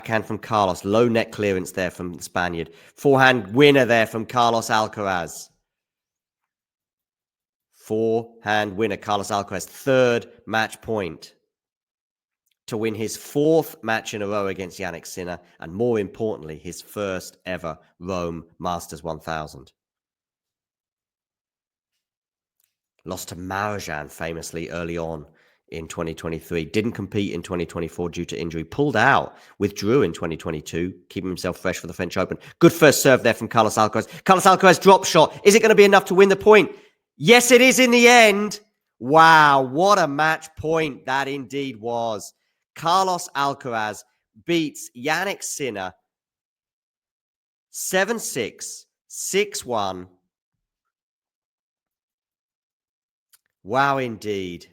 backhand from Carlos. Low net clearance there from the Spaniard. Forehand winner there from Carlos Alcaraz. Forehand winner, Carlos Alcaraz. Third match point to win his fourth match in a row against Jannik Sinner, and more importantly, his first ever Rome Masters 1000. Lost to Marozsan famously early on in 2023. Didn't compete in 2024 due to injury. Pulled out, withdrew in 2022, keeping himself fresh for the French Open. Good first serve there from Carlos Alcaraz. Carlos Alcaraz drop shot. Is it going to be enough to win the point? Yes, it is in the end. Wow, what a match point that indeed was. Carlos Alcaraz beats Jannik Sinner 7-6, 6-1. Wow, indeed.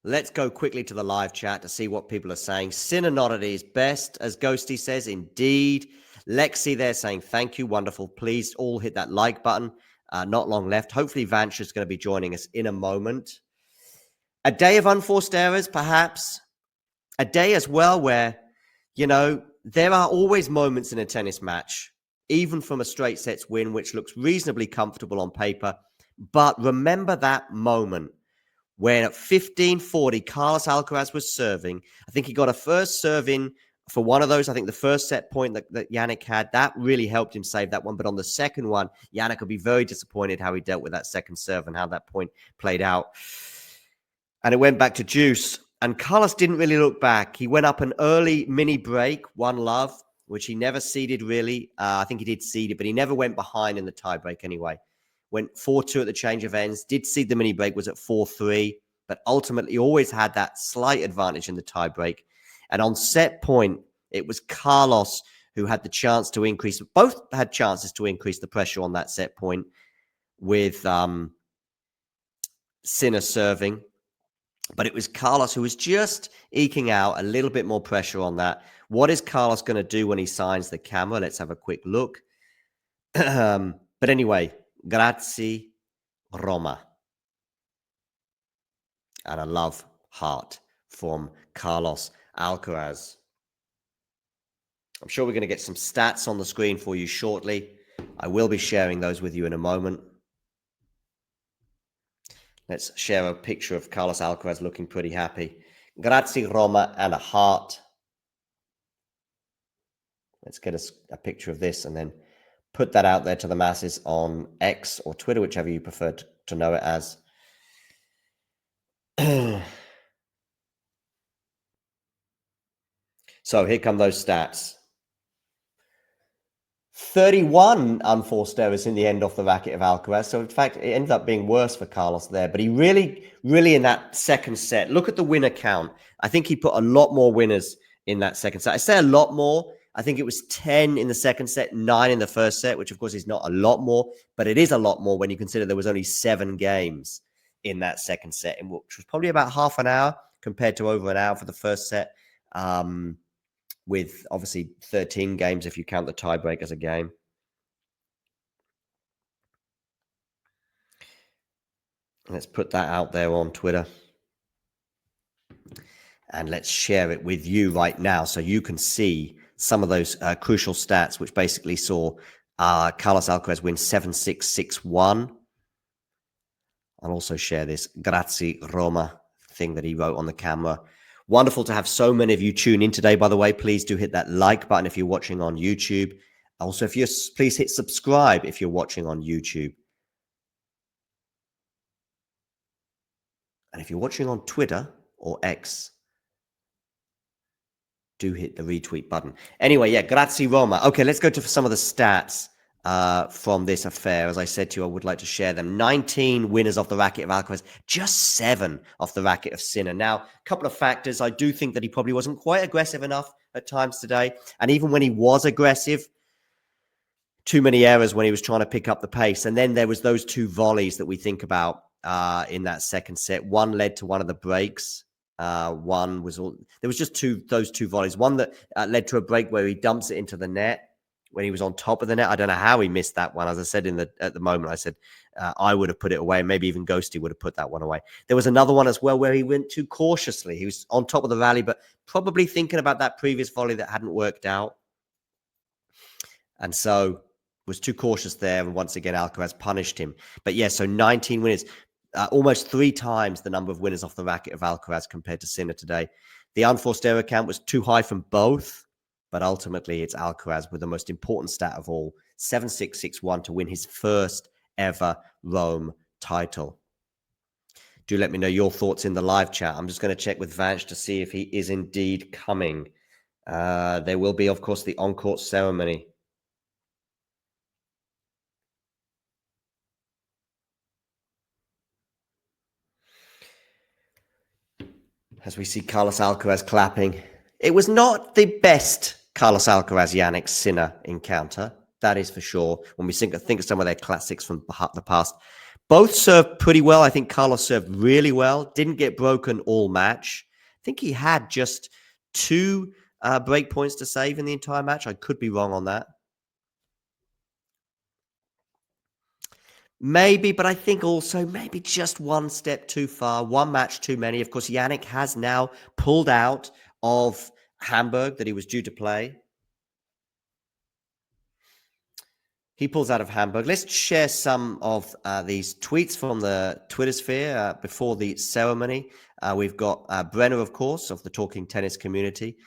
Let's go quickly to the live chat to see what people are saying. Sinner not at his best, as Ghosty says. Indeed. Lexi there saying, thank you, wonderful. Please all hit that like button. Not long left. Hopefully Vanch is going to be joining us in a moment. A day of unforced errors, perhaps. A day as well where, you know, there are always moments in a tennis match, even from a straight sets win, which looks reasonably comfortable on paper. But remember that moment when at 15:40, Carlos Alcaraz was serving. I think he got a first serve in for one of those. I think the first set point that Jannik had, that really helped him save that one. But on the second one, Jannik would be very disappointed how he dealt with that second serve and how that point played out. And it went back to deuce. And Carlos didn't really look back. He went up an early mini break, 1-love, which he never ceded really. I think he did cede it, but he never went behind in the tiebreak anyway. Went 4-2 at the change of ends. Did cede the mini break, was at 4-3, but ultimately always had that slight advantage in the tiebreak. And on set point, it was Carlos who had the chance to increase. Both had chances to increase the pressure on that set point with Sinner serving. But it was Carlos who was just eking out a little bit more pressure on that. What is Carlos going to do when he signs the camera? Let's have a quick look. But anyway, grazie, Roma. And a love heart from Carlos Alcaraz. I'm sure we're going to get some stats on the screen for you shortly. I will be sharing those with you in a moment. Let's share a picture of Carlos Alcaraz looking pretty happy. Grazie, Roma, and a heart. Let's get a picture of this and then put that out there to the masses on X or Twitter, whichever you prefer to know it as. So here come those stats. 31 unforced errors in the end off the racket of Alcaraz. So, in fact, it ended up being worse for Carlos there. But he really in that second set, look at the winner count. I think he put a lot more winners in that second set. I say a lot more. I think it was 10 in the second set, 9 in the first set, which, of course, is not a lot more. But it is a lot more when you consider there was only 7 games in that second set, which was probably about half an hour compared to over an hour for the first set. With obviously 13 games if you count the tiebreak as a game. Let's put that out there on Twitter. And let's share it with you right now so you can see some of those crucial stats, which basically saw Carlos Alcaraz win 7-6, 6-1. I'll also share this Grazie Roma thing that he wrote on the camera. Wonderful to have so many of you tune in today, by the way. Please do hit that like button if you're watching on YouTube. Also, please hit subscribe if you're watching on YouTube. And if you're watching on Twitter or X, do hit the retweet button. Anyway, yeah, grazie Roma. Okay, let's go to some of the stats from this affair. As I said to you, I would like to share them. 19 winners off the racket of Alcaraz, just 7 off the racket of Sinner. Now, a couple of factors. I do think that he probably wasn't quite aggressive enough at times today. And even when he was aggressive, too many errors when he was trying to pick up the pace. And then there was those 2 volleys that we think about in that second set. One led to one of the breaks. One was there was just those 2 volleys. One that led to a break where he dumps it into the net when he was on top of the net. I don't know how he missed that one. As I said at the moment, I said I would have put it away. Maybe even Ghosty would have put that one away. There was another one as well where he went too cautiously. He was on top of the rally, but probably thinking about that previous volley that hadn't worked out. And so was too cautious there. And once again, Alcaraz punished him. But yeah, so 19 winners, almost 3 times the number of winners off the racket of Alcaraz compared to Sinner today. The unforced error count was too high from both, but ultimately it's Alcaraz with the most important stat of all, 7-6, 6-1 to win his first ever Rome title. Do let me know your thoughts in the live chat. I'm just going to check with Vanch to see if he is indeed coming. There will be, of course, the on-court ceremony. As we see Carlos Alcaraz clapping. It was not the best Carlos Alcaraz Jannik Sinner encounter. That is for sure. When we think of some of their classics from the past. Both served pretty well. I think Carlos served really well. Didn't get broken all match. I think he had just 2 break points to save in the entire match. I could be wrong on that. Maybe, but I think also maybe just one step too far, one match too many. Of course, Jannik has now pulled out of Hamburg that he was due to play. He pulls out of Hamburg. Let's share some of these tweets from the Twitter sphere before the ceremony. We've got Brenner, of course, of the Talking Tennis community.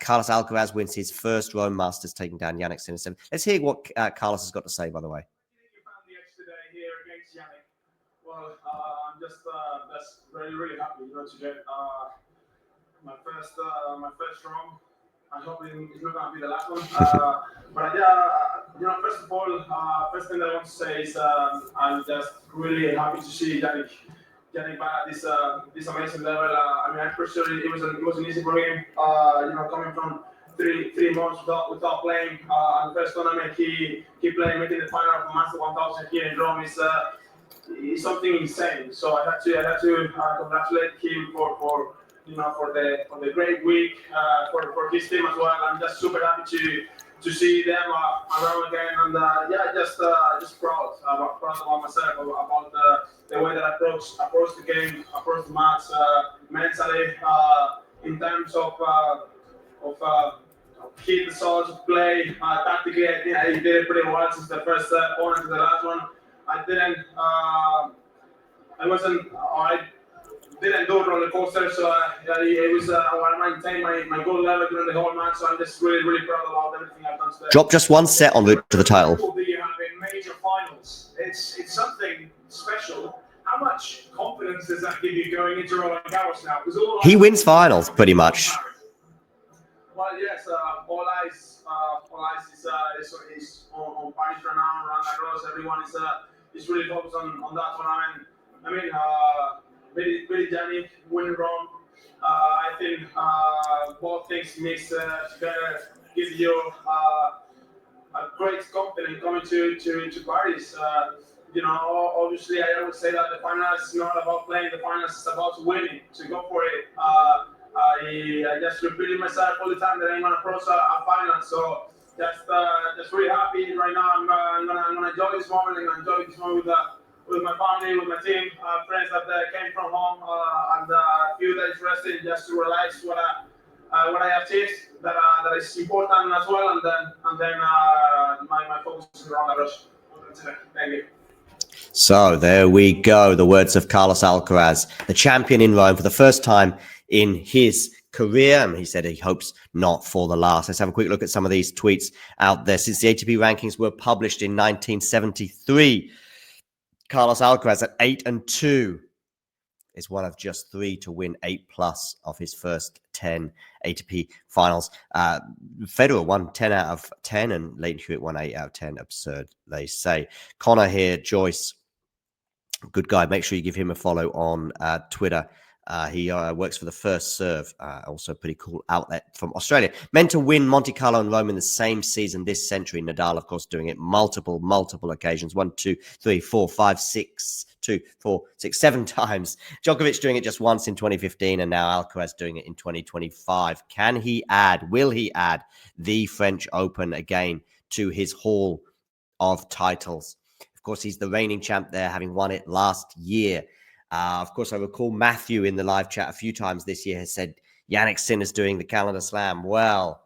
Carlos Alcaraz wins his first Rome Masters, taking down Jannik Sinner. Let's hear what Carlos has got to say, by the way. Well, I'm just really, really happy, to get my first Rome. I hope it's not gonna be the last one. But yeah, first of all, first thing that I want to say is I'm just really happy to see Jannik back at this amazing level. I mean, I'm pretty sure it wasn't easy for him. Coming from three months without playing, and the first tournament he played, making the final of Master 1000 here in Rome is something insane. So I had to congratulate him for the great week, for his team as well. I'm just super happy to see them around again, and just proud about myself, about the way that I approach the game, approach the match, mentally, in terms of hit the shots, play, tactically. I think I did it pretty well since the first opponent to the last one. I didn't do roller coaster, so it was I maintained my goal level during the whole match. So I'm just really, really proud about everything I've done today. Drop just one set on route to the title. That you have in major finals, it's something special. How much confidence does that give you going into Roland Garros now? He wins finals pretty much. Well, yes, all eyes is on Paris right now, Roland Garros. Everyone is really focused on that tournament. I mean, really Jannik winning Rome. I think both things mixed together give you a great confidence coming to Paris. Obviously, I always say that the finals is not about playing. The finals is about winning. To go for it. I just repeated myself all the time that I'm gonna approach a final. So just really happy right now. I'm gonna enjoy this moment. I'm gonna enjoy this moment with my family, with my team, friends that came from home, and a few days resting just to realize what I achieved. That is important as well. And then my focus is around the rush. Thank you. So there we go. The words of Carlos Alcaraz, the champion in Rome for the first time in his career. And he said he hopes not for the last. Let's have a quick look at some of these tweets out there. Since the ATP rankings were published in 1973, Carlos Alcaraz at 8-2 is one of just 3 to win 8+ of his first 10 ATP finals. Federer won 10 out of 10 and Leighton Hewitt won 8 out of 10. Absurd, they say. Connor here, Joyce, good guy. Make sure you give him a follow on Twitter. He works for the First Serve, also pretty cool outlet from Australia. Meant to win Monte Carlo and Rome in the same season this century. Nadal, of course, doing it multiple occasions. 1, 2, 3, 4, 5, 6, 2, 4, 6, 7 times. Djokovic doing it just once in 2015, and now Alcaraz doing it in 2025. Will he add the French Open again to his haul of titles? Of course, he's the reigning champ there, having won it last year. Of course, I recall Matthew in the live chat a few times this year has said Jannik Sinner's doing the calendar slam. Well,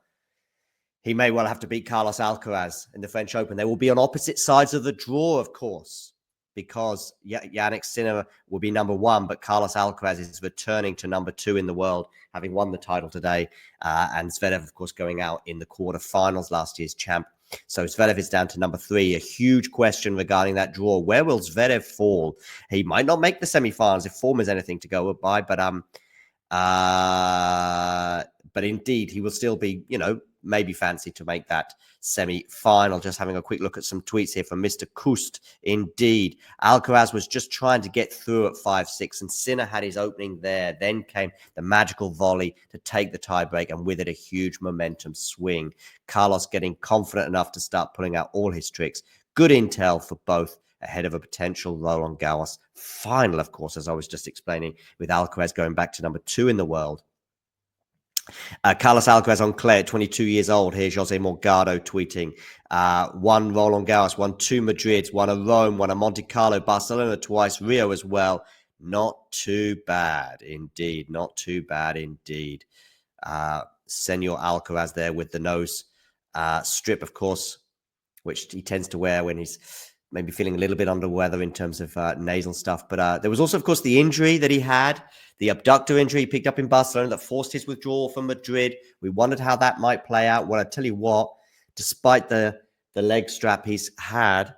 he may well have to beat Carlos Alcaraz in the French Open. They will be on opposite sides of the draw, of course, because Jannik Sinner will be number one, but Carlos Alcaraz is returning to number two in the world, having won the title today. And Zverev, of course, going out in the quarterfinals, last year's champ. So Zverev is down to number three. A huge question regarding that draw. Where will Zverev fall? He might not make the semifinals if form is anything to go by, but indeed, he will still be, maybe fancy to make that semi-final. Just having a quick look at some tweets here from Mr. Kust. Indeed, Alcaraz was just trying to get through at 5-6, and Sinner had his opening there. Then came the magical volley to take the tiebreak, and with it, a huge momentum swing. Carlos getting confident enough to start pulling out all his tricks. Good intel for both ahead of a potential Roland Garros final, of course, as I was just explaining, with Alcaraz going back to number two in the world. Carlos Alcaraz on clay at 22 years old. Here's Jose Morgado tweeting. Won Roland Garros, won two Madrids, won a Rome, won a Monte Carlo, Barcelona twice, Rio as well. Not too bad indeed. Not too bad indeed. Senor Alcaraz there with the nose strip, of course, which he tends to wear when he's maybe feeling a little bit under weather in terms of nasal stuff. But there was also, of course, the injury that he had, the abductor injury he picked up in Barcelona that forced his withdrawal from Madrid. We wondered how that might play out. Well, I tell you what, despite the leg strap he's had.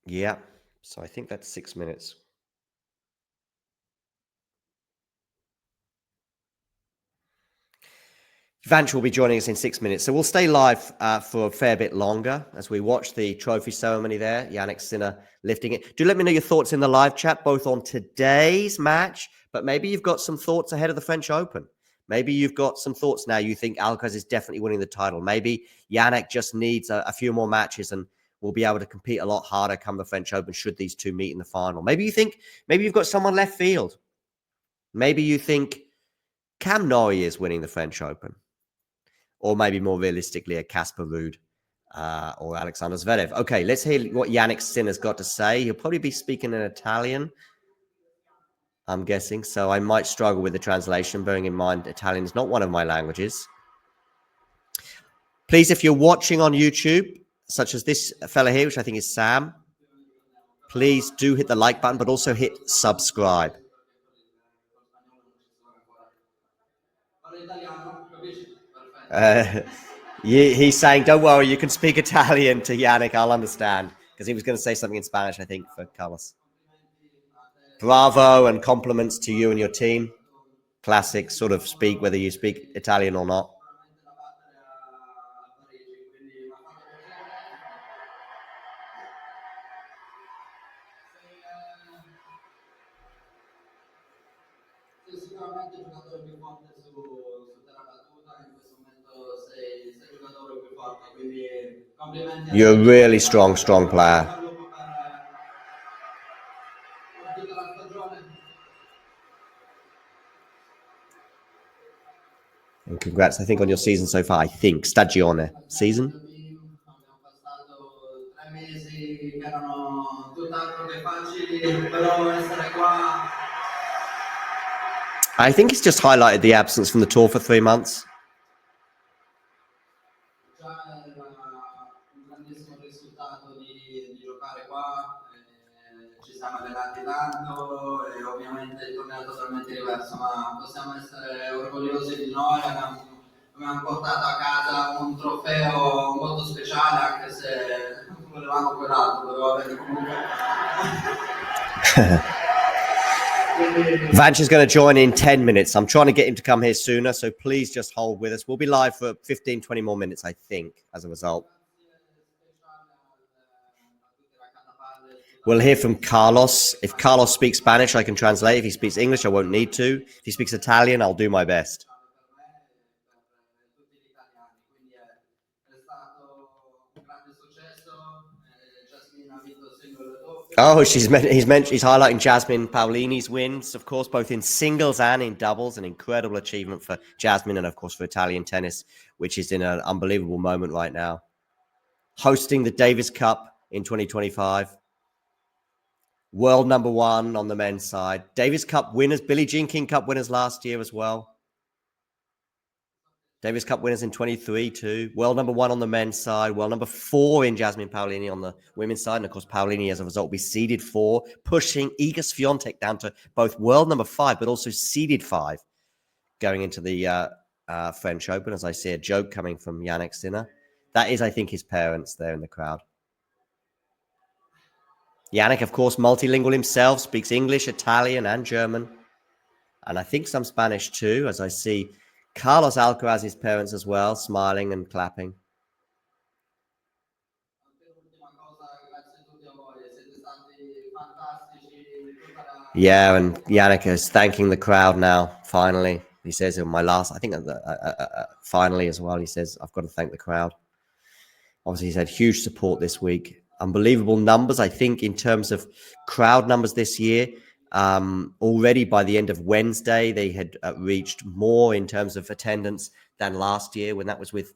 Yeah, so I think that's 6 minutes. Vanch will be joining us in 6 minutes. So we'll stay live for a fair bit longer as we watch the trophy ceremony there. Jannik Sinner lifting it. Do let me know your thoughts in the live chat, both on today's match, but maybe you've got some thoughts ahead of the French Open. Maybe you've got some thoughts now. You think Alcaraz is definitely winning the title. Maybe Jannik just needs a few more matches and will be able to compete a lot harder come the French Open should these two meet in the final. Maybe you've got someone left field. Maybe you think Cam Norrie is winning the French Open. Or maybe more realistically, a Casper Ruud or Alexander Zverev. Okay, let's hear what Jannik Sinner's got to say. He'll probably be speaking in Italian, I'm guessing. So I might struggle with the translation, bearing in mind Italian is not one of my languages. Please, if you're watching on YouTube, such as this fella here, which I think is Sam, please do hit the like button, but also hit subscribe. He's saying, don't worry, you can speak Italian to Jannik. I'll understand. Because he was going to say something in Spanish, I think, for Carlos. Bravo and compliments to you and your team. Classic sort of speak, whether you speak Italian or not. You're a really strong player. And congrats, I think, on your season so far. I think, stagione, season. I think he's just highlighted the absence from the tour for 3 months. Abbiamo portato a casa un trofeo molto speciale, anche se volevamo quell'altro, però comunque. Vanch is going to join in 10 minutes. I'm trying to get him to come here sooner, so please just hold with us. We'll be live for 15, 20 more minutes, I think, as a result. We'll hear from Carlos. If Carlos speaks Spanish, I can translate. If he speaks English, I won't need to. If he speaks Italian, I'll do my best. Oh, he's highlighting Jasmine Paolini's wins, of course, both in singles and in doubles. An incredible achievement for Jasmine and, of course, for Italian tennis, which is in an unbelievable moment right now. hosting the Davis Cup in 2025. World number one on the men's side. Davis Cup winners, Billie Jean King Cup winners last year as well. Davis Cup winners in 23 too. World number one on the men's side. World number 4 in Jasmine Paolini on the women's side. And of course, Paolini as a result will be seeded 4, pushing Iga Swiatek down to both world number 5, but also seeded 5 going into the French Open. As I see a joke coming from Jannik Sinner. That is, I think, his parents there in the crowd. Jannik, of course, multilingual himself, speaks English, Italian, and German. And I think some Spanish too, as I see Carlos Alcaraz's parents as well, smiling and clapping. Yeah, and Jannik is thanking the crowd now, finally. He says in my last, I think finally as well, he says, I've got to thank the crowd. Obviously, he's had huge support this week. Unbelievable numbers, I think, in terms of crowd numbers this year. Already by the end of Wednesday, they had reached more in terms of attendance than last year when that was with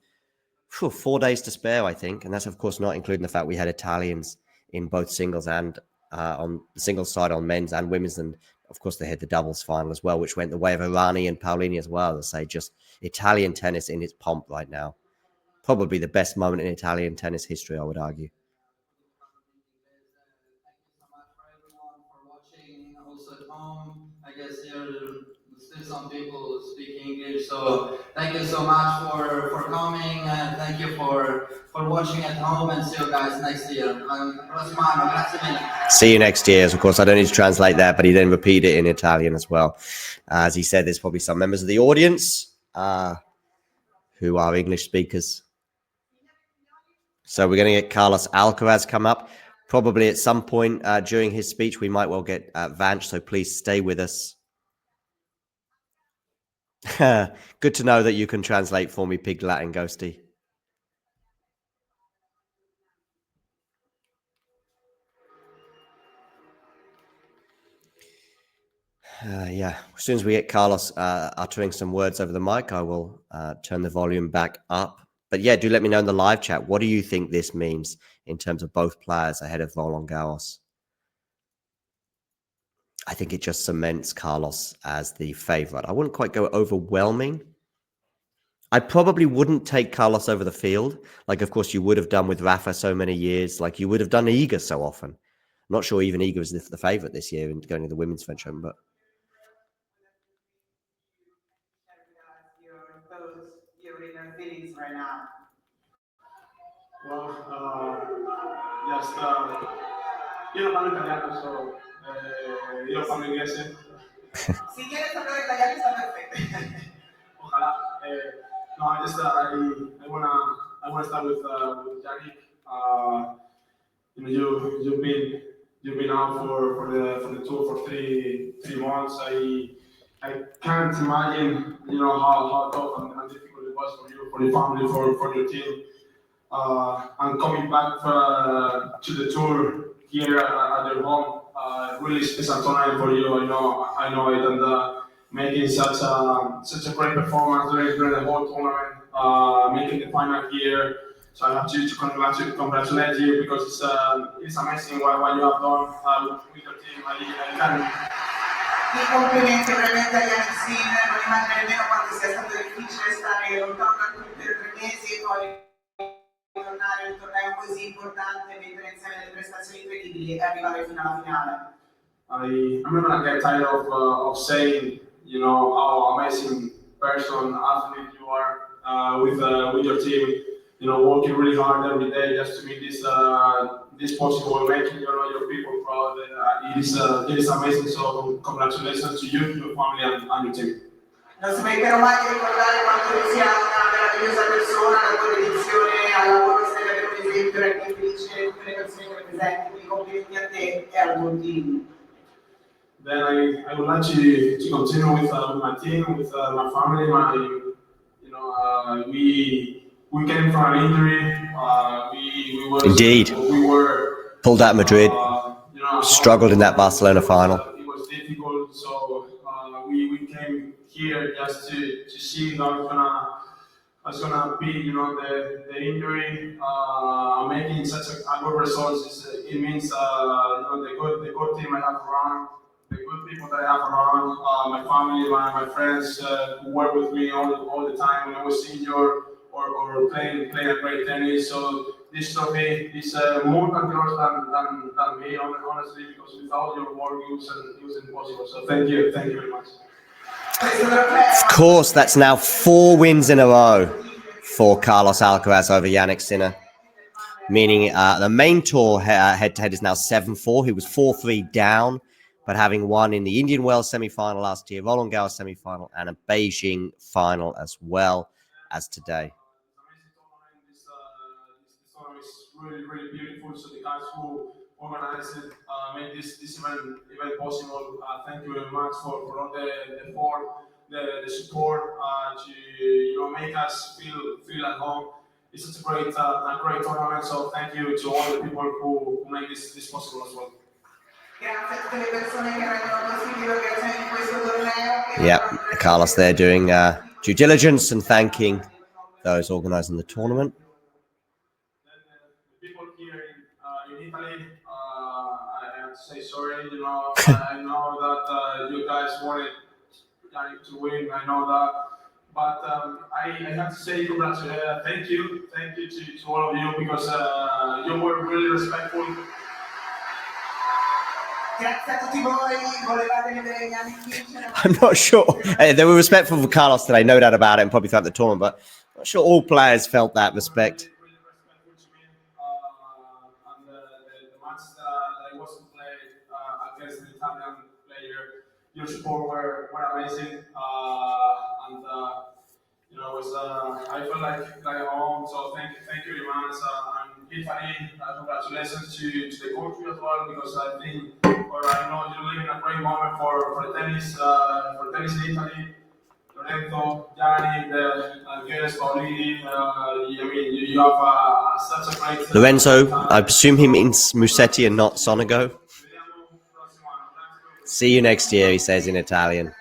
4 days to spare, I think. And that's, of course, not including the fact we had Italians in both singles and on the singles side on men's and women's. And, of course, they had the doubles final as well, which went the way of Irani and Paolini as well. As I say, just Italian tennis in its pomp right now. Probably the best moment in Italian tennis history, I would argue. I guess there's still some people speak English, so thank you so much for coming, and thank you for watching at home, and see you guys next year. See you next year. Of course, I don't need to translate that, but he then repeated it in Italian as well. As he said, there's probably some members of the audience who are English speakers. So we're going to get Carlos Alcaraz come up. Probably at some point during his speech, we might well get Vanch, so please stay with us. Good to know that you can translate for me, Pig Latin Ghosty. Yeah, as soon as we get Carlos uttering some words over the mic, I will turn the volume back up. But yeah, do let me know in the live chat. What do you think this means in terms of both players ahead of Roland Garros? I think it just cements Carlos as the favorite. I wouldn't quite go overwhelming. I probably wouldn't take Carlos over the field. Like, of course, you would have done with Rafa so many years. Like, you would have done Iga so often. I'm not sure even Iga was the favorite this year in going to the Women's French Open, but... Your inner feelings right now. Well, just io parlo italiano, so io parlo inglese. Si quieres hablar italiano está perfecto. Ojalá. No, just I wanna start with Jannik. You've been out for the tour for three months. I can't imagine how tough and difficult it was for you, for your family, for your team. And coming back to the tour here at your home, really is an honor for you. I know it, and making such a great performance during the whole tournament, making the final here. So I have to congratulate you, because it's amazing what you have done with your team. I can. Mi complimenti veramente a Jannik Sinner, non immagino nemmeno quanto sia stato difficile stare lontano da tutti per 3 mesi e poi tornare a un torneo così importante, mettere insieme delle prestazioni incredibili e arrivare fino alla finale. I'm not gonna get tired of saying, how amazing person, athlete you are with your team. Working really hard every day just to make this possible, making your people proud. It is amazing. So congratulations to you, your family, and your team. Non smetterò mai di ricordare quanto tu sia una meravigliosa persona, la tua dedizione al lavoro stai avendo un esempio è felice tutte le persone che presenti, quindi complimenti a te e al tuo team. Then I would like to continue with my team, with my family. We came from an injury. We were pulled out of Madrid. Struggled in that Barcelona final. It was difficult, so we came here just to see that we're gonna that's gonna be, the injury, making such a good results. It means, the good team I have around, the good people that I have around, my family, my friends who work with me all the time when I was senior or playing a great tennis. So this trophy is more than yours than me, honestly, because without your work, it was impossible. So thank you very much. Of course, that's now 4 wins in a row for Carlos Alcaraz over Jannik Sinner, meaning the main tour head-to-head is now 7-4. He was 4-3 down, but having won in the Indian Wells semi-final last year, Roland Garros semi-final, and a Beijing final as well as today. This tournament is really beautiful. So the guys who organized it, made this event possible. Thank you very much for all the support to make us feel at home. It's such a great tournament. So thank you to all the people who make this possible as well. Yep, Carlos there doing due diligence and thanking those organising the tournament. The people here in Italy, I have to say sorry. I know that you guys wanted Jannik to win. I know that, but I have to say congratulations. Thank you to all of you because you were really respectful. I'm not sure. They were respectful of Carlos today, no doubt about it, and probably throughout the tournament, but I'm not sure all players felt that respect. Really respectful to me, and the match that I wasn't played against the Italian player, your support were amazing, and it was I felt like home. So thank you very much, and Italy, congratulations to the country as well, because I think, or I know you're living a great moment for tennis in Italy. Lorenzo, Gianni, Alcaraz, Paulini, you have such a great... Lorenzo, I presume he means Musetti and not Sonego. See you next year, he says in Italian.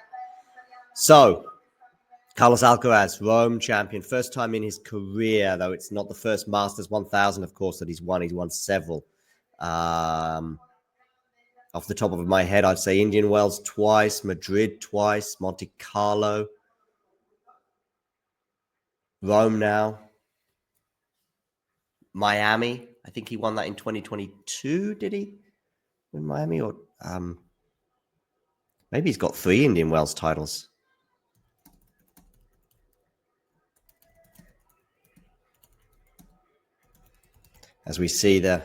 So, Carlos Alcaraz, Rome champion, first time in his career, though it's not the first Masters 1000, of course, that he's won. He's won several. Off the top of my head, I'd say Indian Wells twice, Madrid twice, Monte Carlo, Rome now, Miami. I think he won that in 2022, did he? In Miami? Or maybe he's got 3 Indian Wells titles. As we see the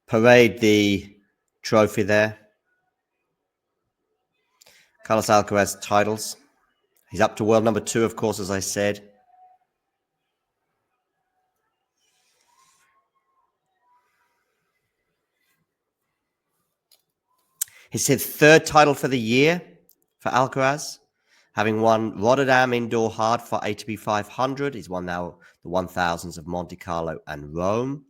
parade, the trophy there. Carlos Alcaraz titles. He's up to world number 2, of course, as I said. It's his 3rd title for the year for Alcaraz, having won Rotterdam Indoor Hard for ATP 500. He's won now the 1000s of Monte Carlo and Rome.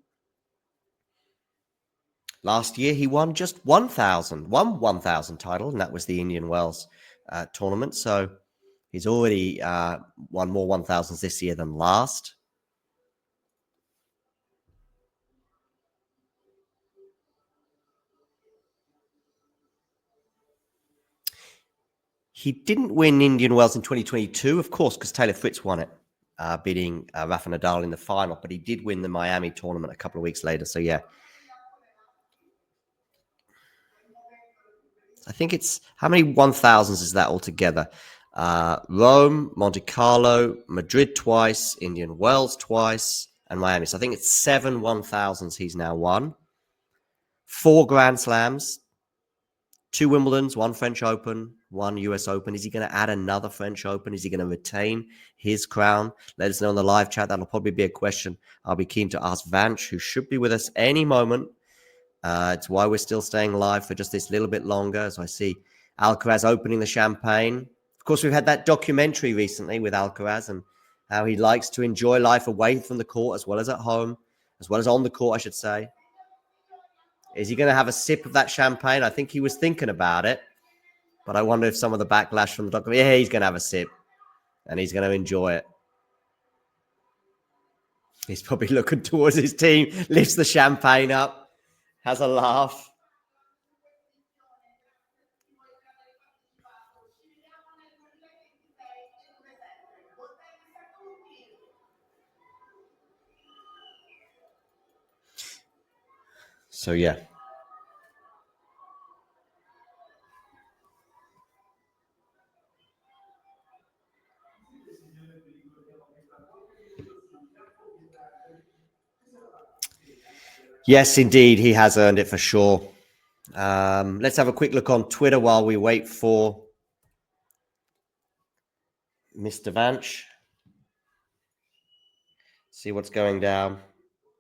Last year, he won just 1,000 title, and that was the Indian Wells tournament. So he's already won more 1000s this year than last. He didn't win Indian Wells in 2022, of course, because Taylor Fritz won it, beating Rafa Nadal in the final. But he did win the Miami tournament a couple of weeks later. So, yeah. I think it's... How many 1000s is that altogether? Rome, Monte Carlo, Madrid twice, Indian Wells twice, and Miami. So I think it's 7 1000s he's now won. 4 Grand Slams, 2 Wimbledons, 1 French Open, 1 US Open. Is he going to add another French Open? Is he going to retain his crown? Let us know in the live chat. That'll probably be a question I'll be keen to ask Vanch, who should be with us any moment. It's why we're still staying live for just this little bit longer, as I see Alcaraz opening the champagne. Of course, we've had that documentary recently with Alcaraz and how he likes to enjoy life away from the court as well as at home, as well as on the court, I should say. Is he going to have a sip of that champagne? I think he was thinking about it, but I wonder if some of the backlash from the documentary, yeah, he's going to have a sip and he's going to enjoy it. He's probably looking towards his team, lifts the champagne up, has a laugh. So, yeah. Yes, indeed, he has earned it for sure. Let's have a quick look on Twitter while we wait for Mr. Vanch. See what's going down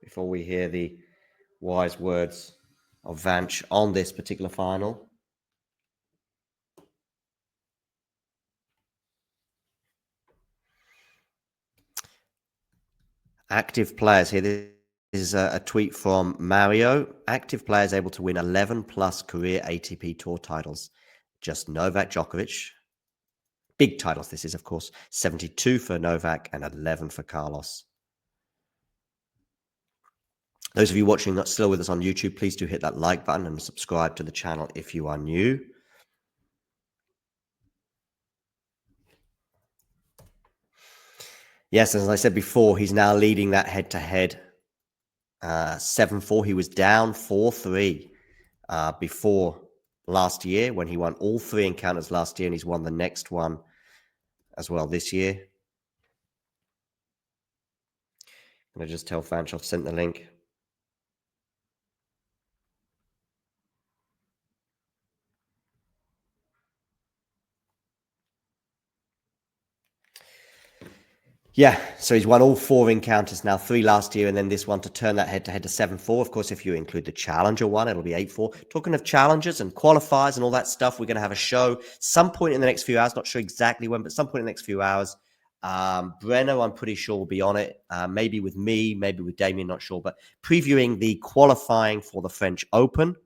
before we hear the wise words of Vanch on this particular final. Active players here. This is a tweet from Mario. Active players able to win 11 plus career ATP Tour titles. Just Novak Djokovic. Big titles this is, of course. 72 for Novak and 11 for Carlos. Those of you watching not still with us on YouTube, please do hit that like button and subscribe to the channel if you are new. Yes, as I said before, he's now leading that head-to-head 7-4. He was down 4-3 before last year when he won all 3 encounters last year, and he's won the next one as well this year. I'm going to just tell Fanch I've sent the link. Yeah, so he's won all 4 encounters now, 3 last year, and then this one to turn that head-to-head to 7-4. Of course, if you include the Challenger one, it'll be 8-4. Talking of challengers and qualifiers and all that stuff, we're going to have a show some point in the next few hours. Not sure exactly when, but some point in the next few hours. Brenner, I'm pretty sure, will be on it. Maybe with me, maybe with Damien, not sure. But previewing the qualifying for the French Open.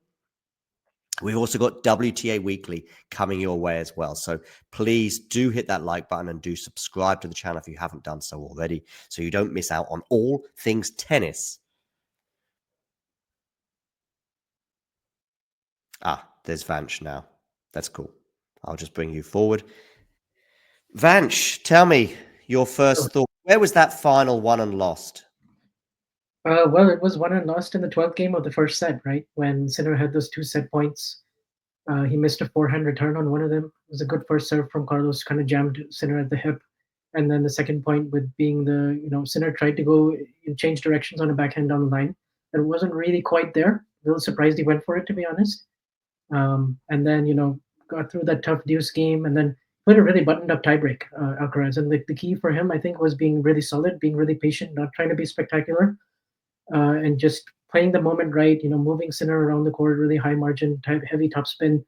We've also got WTA Weekly coming your way as well. So please do hit that like button and do subscribe to the channel if you haven't done so already, so you don't miss out on all things tennis. There's Vanch now. That's cool. I'll just bring you forward. Vanch, tell me your first thought. Where was that final won and lost? Well, it was won and lost in the 12th game of the first set, right? When Sinner had those 2 set points. He missed a forehand return on one of them. It was a good first serve from Carlos, kind of jammed Sinner at the hip. And then the second point with being Sinner tried to go change directions on a backhand down the line. And it wasn't really quite there. A little surprised he went for it, to be honest. And then, got through that tough deuce game and then played a really buttoned up tiebreak, Alcaraz. And the key for him, I think, was being really solid, being really patient, not trying to be spectacular. And just playing the moment right, moving Sinner around the court, really high margin, heavy topspin,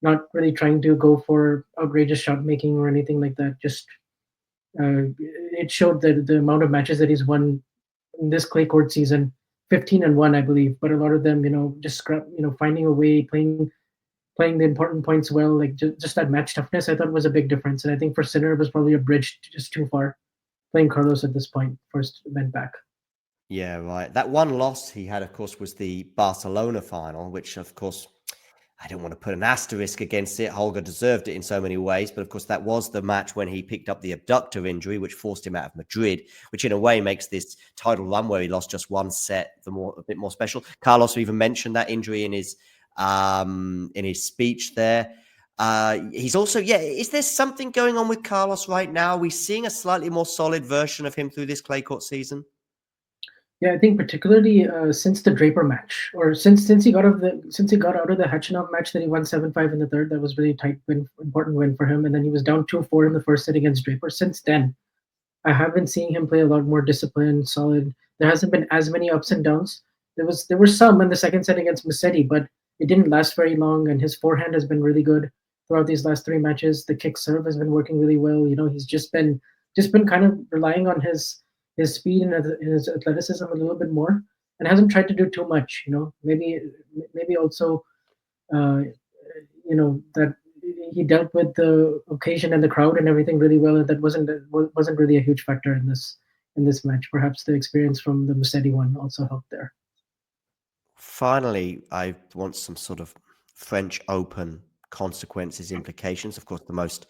not really trying to go for outrageous shot making or anything like that. Just it showed that the amount of matches that he's won in this clay court season, 15-1, I believe, but a lot of them, just finding a way, playing the important points well, like just that match toughness, I thought was a big difference. And I think for Sinner, it was probably a bridge just too far. Playing Carlos at this point, first went back. Yeah, right. That one loss he had, of course, was the Barcelona final, which, of course, I don't want to put an asterisk against it. Holger deserved it in so many ways. But, of course, that was the match when he picked up the abductor injury, which forced him out of Madrid, which in a way makes this title run where he lost just one set a bit more special. Carlos even mentioned that injury in his speech there. He's also, is there something going on with Carlos right now? Are we seeing a slightly more solid version of him through this clay court season? Yeah, I think particularly since the Draper match, or since he got out of the Hachinov match that he won 7-5 in the third, that was really tight win, important win for him, and then he was down 2-4 in the first set against Draper. Since then, I have been seeing him play a lot more disciplined, solid. There hasn't been as many ups and downs. There were some in the second set against Musetti, but it didn't last very long, and his forehand has been really good throughout these last 3 matches. The kick serve has been working really well. He's just been kind of relying on his speed and his athleticism a little bit more, and hasn't tried to do too much. Maybe also, that he dealt with the occasion and the crowd and everything really well, and that wasn't really a huge factor in this in this match. Perhaps the experience from the Musetti one also helped there. Finally, I want some sort of French Open consequences, implications. Of course, the most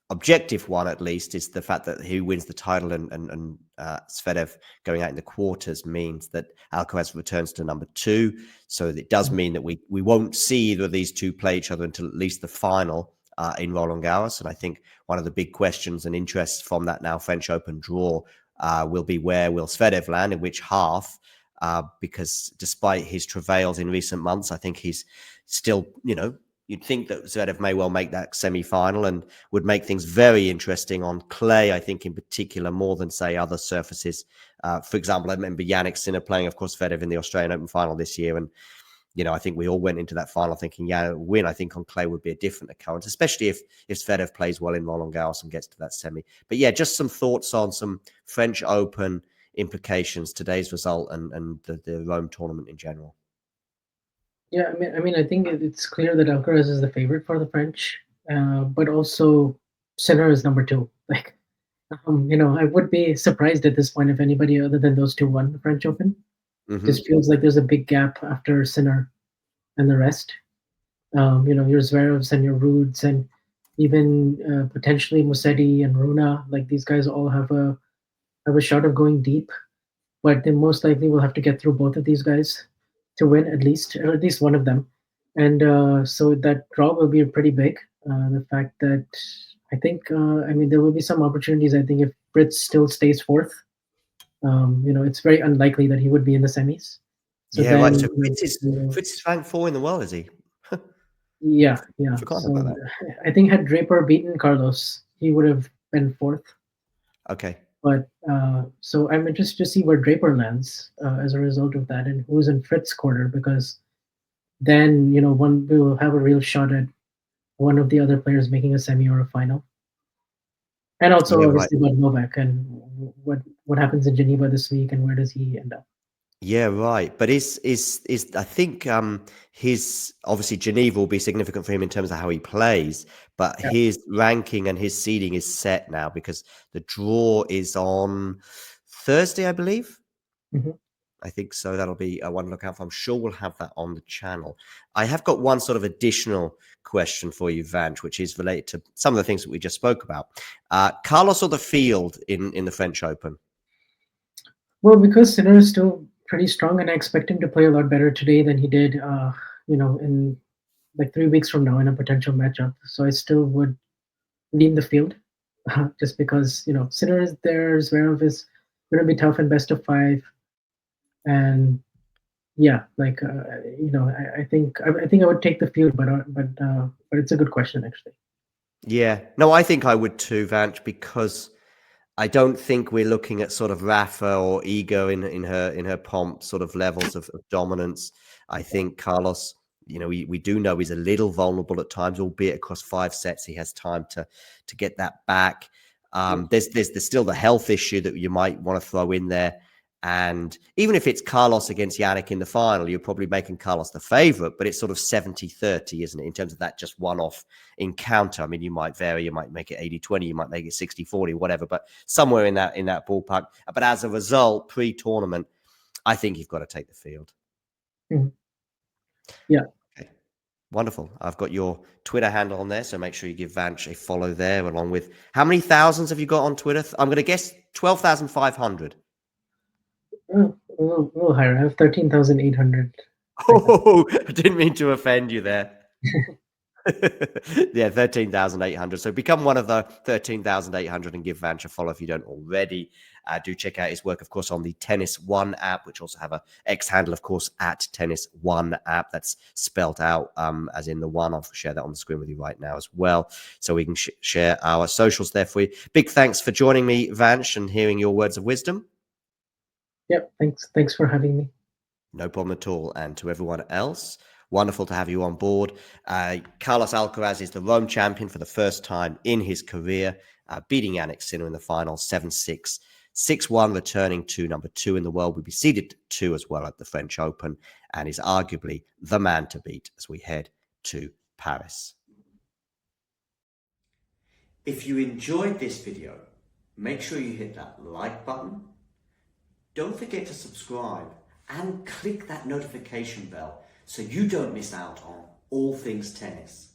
objective one, at least, is the fact that who wins the title and Zverev going out in the quarters means that Alcaraz returns to number 2. So it does mean that we won't see either of these two play each other until at least the final in Roland Garros. And I think one of the big questions and interests from that now French Open draw will be where will Zverev land, in which half, because despite his travails in recent months, I think he's still, you'd think that Zverev may well make that semi-final and would make things very interesting on clay, I think, in particular, more than, say, other surfaces. For example, I remember Jannik Sinner playing, of course, Zverev in the Australian Open final this year. And, I think we all went into that final thinking, win, I think, on clay would be a different occurrence, especially if Zverev plays well in Roland Garros and gets to that semi. But yeah, just some thoughts on some French Open implications, today's result and the Rome tournament in general. Yeah, I think it's clear that Alcaraz is the favorite for the French, but also Sinner is number 2. Like, I would be surprised at this point if anybody other than those two won the French Open. Just feels like there's a big gap after Sinner and the rest. Your Zverevs and your Rudes and even potentially Musetti and Runa, like these guys all have a shot of going deep, but they most likely will have to get through both of these guys to win at least one of them. And so that draw will be pretty big. The fact that I think, there will be some opportunities. I think if Fritz still stays 4th, it's very unlikely that he would be in the semis. So yeah, then, right. So Fritz is ranked 4 in the world, is he? Yeah. Forgot So about that. I think had Draper beaten Carlos, he would have been 4th. Okay. But so I'm interested to see where Draper lands as a result of that, and who's in Fritz's quarter, because then one will have a real shot at one of the other players making a semi or a final. And also, Yeah, obviously, about Novak and what happens in Geneva this week, and where does he end up? Yeah, right. But is I think his obviously Geneva will be significant for him in terms of how he plays, but Yeah. his ranking and his seeding is set now because the draw is on Thursday, I believe. Mhm. I think so. That'll be one to look out for. I'm sure we'll have that on the channel. I have got one sort of additional question for you, Vanch, which is related to some of the things that we just spoke about. Carlos or the field in the French Open? Well, because Sinner is still pretty strong, and I expect him to play a lot better today than he did, in like 3 weeks from now in a potential matchup. So I still would lean the field, just because Sinner is there, Zverev is going to be tough in best of 5, and yeah, like I think I would take the field, but it's a good question actually. Yeah, no, I think I would too, Vanch, because I don't think we're looking at sort of Rafa or Ego in her pomp sort of levels of dominance. I think Carlos, we do know he's a little vulnerable at times, albeit across 5 sets he has time to get that back. There's still the health issue that you might want to throw in there. And even if it's Carlos against Jannik in the final, you're probably making Carlos the favorite, but it's sort of 70-30, isn't it, in terms of that just one-off encounter? I mean, you might vary, you might make it 80-20, you might make it 60-40, whatever, but somewhere in that ballpark. But as a result, pre-tournament, I think you've got to take the field. Mhm. Yeah. Okay. Wonderful. I've got your Twitter handle on there, so make sure you give Vanch a follow there, along with how many thousands have you got on Twitter? I'm going to guess 12,500. A little higher. I have 13,800. Oh, I didn't mean to offend you there. Yeah, 13,800. So become one of the 13,800 and give Vanch a follow if you don't already. Do check out his work, of course, on the Tennis One app, which also have a X handle, of course, at Tennis One app. That's spelt out as in the one. I'll share that on the screen with you right now as well, so we can share our socials there for you. Big thanks for joining me, Vanch, and hearing your words of wisdom. Yep. Thanks for having me. No problem at all. And to everyone else, wonderful to have you on board. Carlos Alcaraz is the Rome champion for the first time in his career, beating Jannik Sinner in the final 7-6, 6-1, returning to number 2 in the world. Will be seeded 2 as well at the French Open, and is arguably the man to beat as we head to Paris. If you enjoyed this video, make sure you hit that like button. Don't forget to subscribe and click that notification bell so you don't miss out on all things tennis.